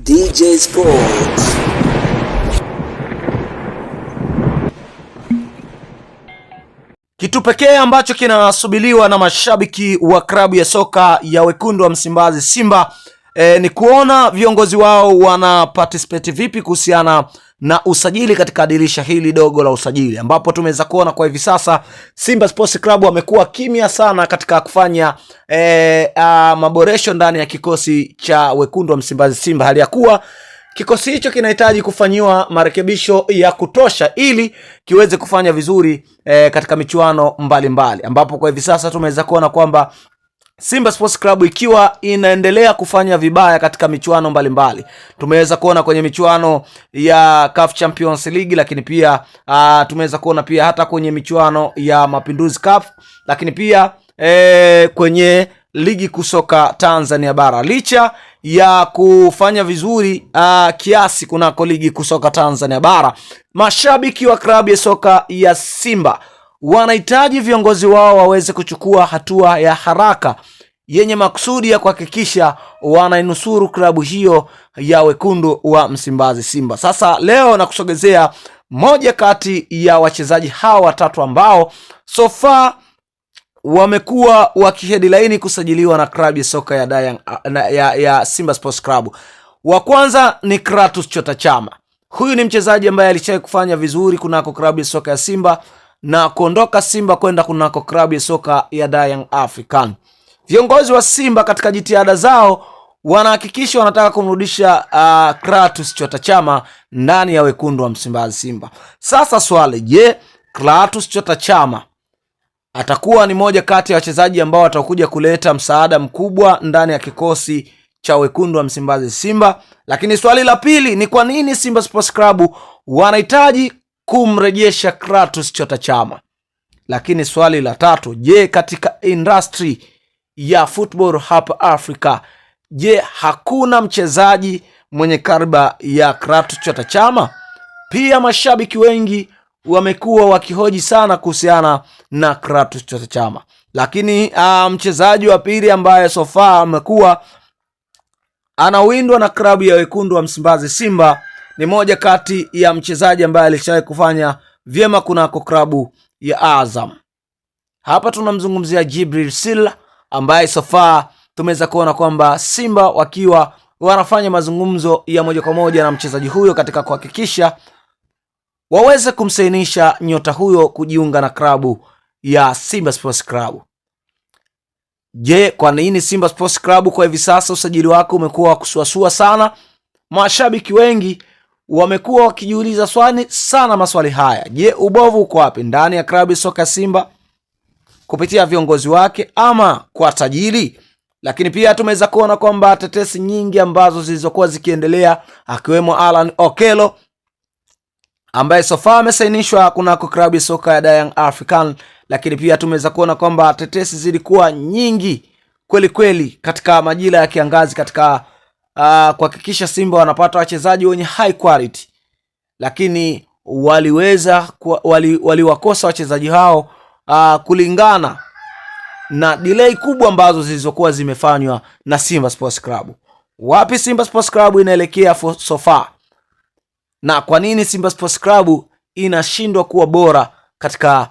DJ Sports. Kitu pekee ambacho kinasubiriwa na mashabiki wa klabu ya soka ya wekundu wa Msimbazi Simba ni kuona viongozi wao wana participate vipi kuhusiana na usajili katika dirisha hili dogo la usajili, ambapo tumeweza kuona kwa hivi sasa Simba Sports Club wamekuwa kimya sana katika kufanya maboresho ndani ya kikosi cha wekundu wa Msimbazi Simba, hali ya kuwa kikosi hicho kinahitaji kufanyiwa marekebisho ya kutosha ili kiweze kufanya vizuri katika michuano mbalimbali, ambapo kwa hivi sasa tumeweza kuona kwamba Simba Sports Club ikiwa inaendelea kufanya vibaya katika michuano mbalimbali. Tumeweza kuona kwenye michuano ya CAF Champions League, lakini pia tumeweza kuona pia hata kwenye michuano ya Mapinduzi Cup, lakini pia kwenye ligi kusoka Tanzania bara. Licha ya kufanya vizuri kiasi kunako ligi kusoka Tanzania bara, mashabiki wa klabu ya soka ya Simba wanahitaji viongozi wao waweze kuchukua hatua ya haraka yenye makusudi ya kuhakikisha wanainusuru klabu hiyo ya wekundu wa Msimbazi Simba. Sasa leo nakusogezea moja kati ya wachezaji hawa watatu ambao so far wamekuwa wakiheadline kusajiliwa na klabu ya soka ya Simba Sports Club. Wa kwanza ni Kratos Chota Chama. Huyu ni mchezaji ambaye alishawahi kufanya vizuri kunako klabu ya soka ya Simba na kuondoka Simba kwenda kunako klabu ya soka ya Young African. Viongozi wa Simba katika jitihada zao wanahakikisha wanataka kumrudisha Kratos Chota Chama ndani ya wekundu wa Msimbazi Simba. Sasa swali, je, Kratos Chota Chama atakuwa ni moja kati ya wachezaji ambao watakuja kuleta msaada mkubwa ndani ya kikosi cha wekundu wa Msimbazi Simba? Lakini swali la pili ni kwa nini Simba Sports Club wanahitaji kumrejesha Kratos Chota Chama? Lakini swali la tatu, je, katika industry ya football hapa Afrika, je, hakuna mchezaji mwenye kariba ya Kratos Chota Chama? Pia mashabiki wengi wamekuwa wakihoji sana kuhusiana na Kratos Chota Chama. Lakini mchezaji wa pili ambaye so far amekuwa anawindwa na klabu ya wekundu wa Msimbazi Simba ni moja kati ya mchezaji ambaye alishawahi kufanya vyema kunako klabu ya Azam. Hapa tunamzungumzia Jibril Sila ambaye so far tumeweza kuona kwamba Simba wakiwa wanafanya mazungumzo ya moja kwa moja na mchezaji huyo katika kuhakikisha waweze kumsainisha nyota huyo kujiunga na klabu ya Simba Sports Club. Je, kwa nini Simba Sports Club kwa hivi sasa usajili wake umekuwa kusuasua sana? Mashabiki wengi wamekuwa wakijiuliza maswali haya. Je, ubovu uko wapi? Ndani ya klabu ya soka Simba kupitia viongozi wake ama kwa tajiri? Lakini pia tumeweza kuona kwamba tetesi nyingi ambazo zilizokuwa zikiendelea, akiwemo Alan Okello ambaye so far amesainishwa kunako klabu ya soka ya Young African. Lakini pia tumeweza kuona kwamba tetesi zilikuwa nyingi kweli kweli katika majira ya kiangazi katika kuhakikisha Simba wanapata wachezaji wenye high quality, lakini waliwakosa wachezaji hao kulingana na delay kubwa ambazo zilizokuwa zimefanywa na Simba Sports Club. Wapi Simba Sports Club inaelekea so far? Na kwa nini Simba Sports Club inashindwa kuwa bora katika